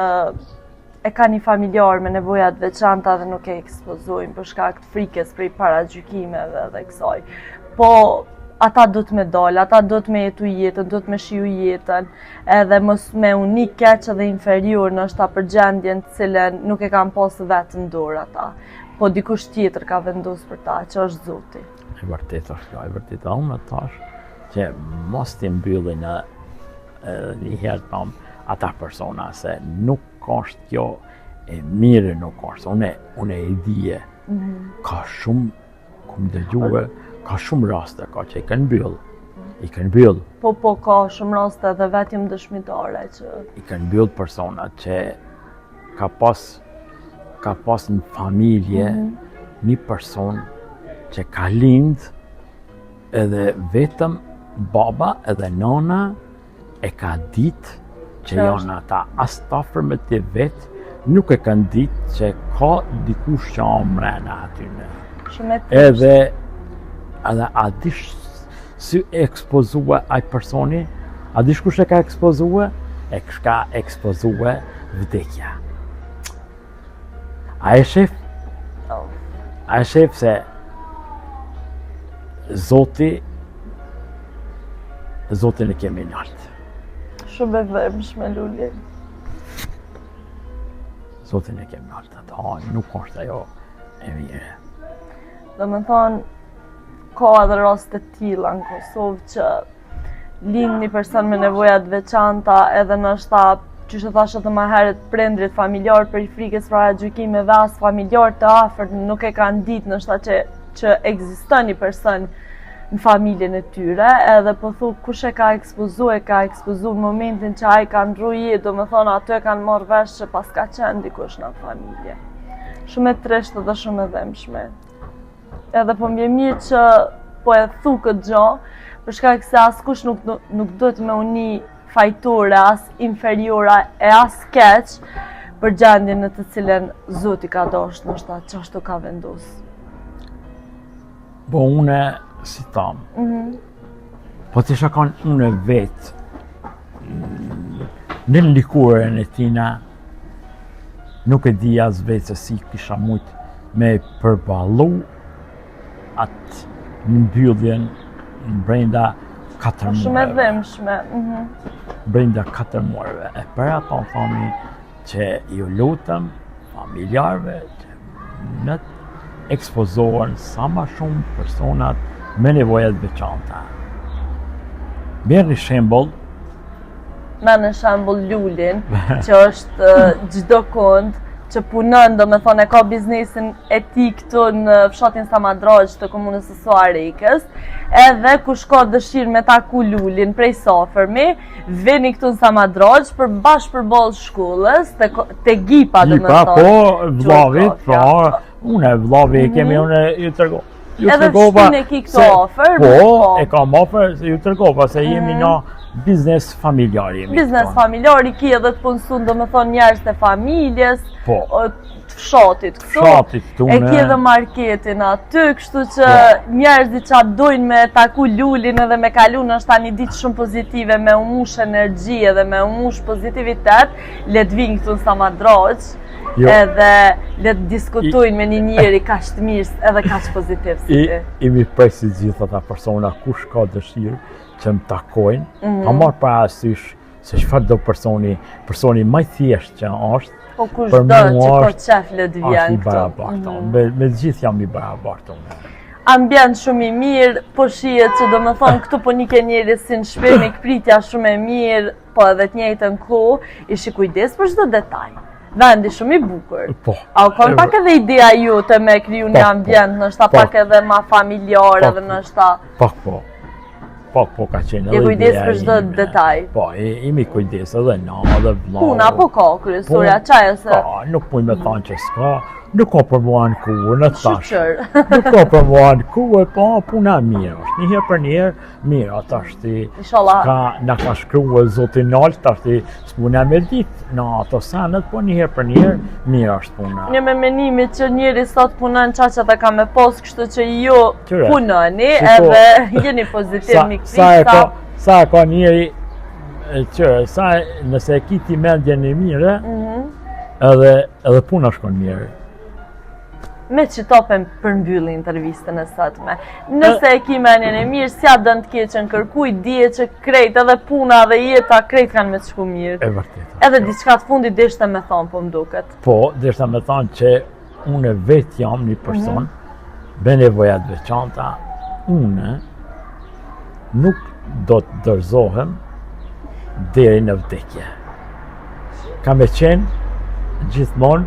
e ka një familjar me nevoja të veçanta dhe nuk e ekspozojnë për shkak të frikës prej paragjykimeve dhe kësaj. Po ata do të me dalë, ata do të me jetu jetën, do të me shiju jetën, edhe mos me unik keq edhe inferior në është ta përgjendjen të cilën nuk e kam pasë vetë në dorë ata, po dikush tjetër ka vendosur për ta, që është Zoti. E vërtet është kjo, e vërtet edhe unë tash që mos t'i mbyllin një herë tamë ata persona se nuk është kjo e mire, nuk është, unë e dije, ka shumë, kum dëgjue, ka shumë raste ka që i kanë mbyll. Po, ka shumë raste dhe vetëm dëshmitare që... I kanë mbyll persona që ka pas në familje një person që ka lind edhe vetëm baba edhe nana e ka ditë që janë ata as t'afër me të vetë, nuk e kanë ditë që ka dikush që mrena atyne. Edhe a dish si ekspozua ai personi, a dish kush e ka ekspozua? E ka ekspozua vdekja. A e shef se Zotin e kemi lartë. Shumë e vëmshme, Luli. Zotin e kemi lartë, nuk është ajo e mire. Dhe me thonë, ka edhe raste tilla në Kosovë që lind një person me nevoja të veçanta edhe nështë që që thashë të më herët prindrit familjar për i frikës paragjykimeve as familjar të afërt nuk e kanë ditë nështë që ekziston një person në familjen e tyre, edhe po thu kush e ka ekspozu momentin që ai ka ndru jetë, do me thonë aty e kanë marrë vesh që pas ka qenë dikush në familje. Shumë e treshtë dhe shumë e dhëmshme. Edhe po m'je mirë që po e thu këtë gjo, për shkak se askush nuk duhet me uni fajtore, as inferiora e as keq për gjendjen në të cilën Zoti ka dashur, ndoshta çashtu ka vendosur. Po une, si tamë, po të shakon une vetë, në likurën e tina, nuk e di as vetë se si kisha mujt me përballu atë në mbylljen brenda 4 Shumë e muajve. dhëmshme. Brenda 4 muajve. E për ato thoni që ju lutem familjarëve që në ekspozohen sa ma shumë personat me nevojat veçanta. Merrni shembull, Me në shembull Lulin, që është çdo kund që punon, do me thonë e ka biznesin e tij këtu në fshatin Samadrag të komunës së Suarikës, edhe kush ka dëshirë me taku Lulin prej Safërmi, vini këtu në Samadrag për bashkë përballë shkollës, te Gipa do me Gipa, thonë. po, vllavit, pra, unë e vllavi e kemi, unë ju tërgo. Edhe shpinë e ki këto ofër? Po, e kam ofër, se ju tërgova, se jemi na biznes familjar jemi. Biznes familjar, i ki edhe të punësun, do me thonë njerës të familjes, Po. të fshatit këtu. Fshatit këtu, e ki edhe marketin aty, kështu që njerëzit që dojnë me taku Lulin edhe me kalu në është ta një ditë shumë pozitive, me umush energji edhe me umush pozitivitet, le të vinë këtu në Samadrag, edhe le të diskutojnë me një njeri kaq të mirë edhe kaq pozitiv si ti. Imi presi gjithë ata persona kush ka dëshirë që më takojnë, pa marrë parasysh se çfarë do personi më i thjeshtë që është. Po kush do që po qef le të vjen këtu. Me gjithë jam i barabartë. Ambient shumë i mirë, po shihet që do me thonë këtu po nike njeri si në shpi, me këpritja shumë e mirë, po edhe të njëjtën kohë, ishi kujdes për çdo detaj. Vendi shumë i bukur. Po. A u kon pak edhe ideja jote me kriju një ambient, nështë pak edhe ma familjar edhe nështë. Po, ka qenë edhe ideja. Je kujdes për çdo detaj. Po, imi kujdes edhe na, edhe vllau. Puna po ka kryesorja, qaj ose? Po, nuk punë me thonë që s'ka. Nuk ka për mua në kuë, në tash. Shqyqër. Nuk ka për mua në kuë, po puna mirë është. Një herë për një herë, mirë, ata është na ka shkruar Zoti Nalt, ashti s'puna me ditë, në ato sanet, po një herë për një herë, mirë është puna. Një me menimit që njeri sot punon qaqet e ka me pos, kështu që ju punoni, edhe jeni pozitiv një këtisa. Sa e ka njeri, nëse e kiti mendjen e mire, edhe puna shkon mirë. Me që topen përmbylli intervistën e sotme. Nëse e ki menjen e mirë, s'ja dënë të keqen kërkuj, dije që krejt edhe puna dhe jeta krejt kanë me të shku mirë. E vërtet. Edhe diçka të fundit deshte me thonë, po mduket. Po, deshte me thonë që unë vetë jam një person, me nevojat veçanta, unë nuk do të dorëzohem deri në vdekje. Ka me qenë gjithmonë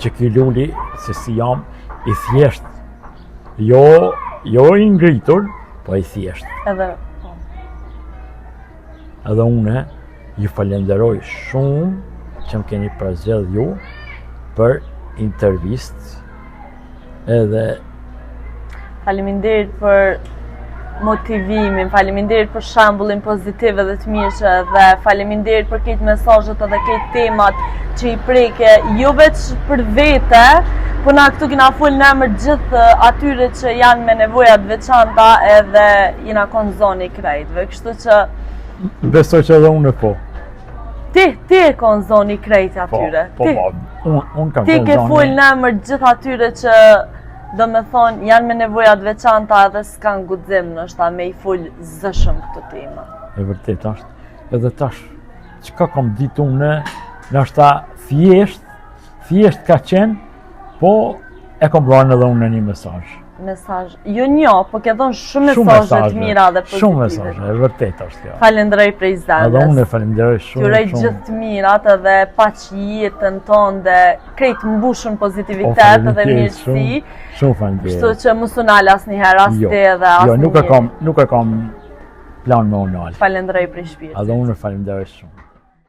që ky Luli se si jam i thjesht, jo i ngritur, po i thjesht. Edhe une ju falenderoj shumë që më keni përzgjedh ju për intervistë, edhe faleminderit për motivimin, faleminderit për shembullin pozitiv edhe të mirë dhe faleminderit për këtë mesazhet edhe këtë temat që i preke jo veç për vete, po na këtu kena fol në emër gjithë atyre që janë me nevojat veçanta edhe jena konë zoni krejtve, kështu që besoj që edhe unë po. Ti e konë zoni krejt atyre. Unë kam ti ke fol në emër gjithë atyre që do me thonë, janë me nevojat veçanta edhe s'kan guxim nështë me i full zëshëm këtë tema. E vërtet është. Edhe tash, çka kam ditë unë, nështë thjesht ka qenë, po e kam bërë edhe unë një mesazh. Mesazh, jo një, po ke dhënë shumë mesazhe të mira dhe pozitive. Shumë mesazhe, e vërtet është kjo. Falenderoj prej zemrës. Edhe unë falenderoj shumë. Tyrej gjithë të mirat edhe paq jetën tonë dhe krejt mbushën pozitivitet edhe mirësi. Shumë falenderoj. Kështu që mos u nal asnjëherë as ti edhe as. Jo, nuk e kam plan me u nal. Falenderoj prej shpirtit. Edhe unë falenderoj shumë.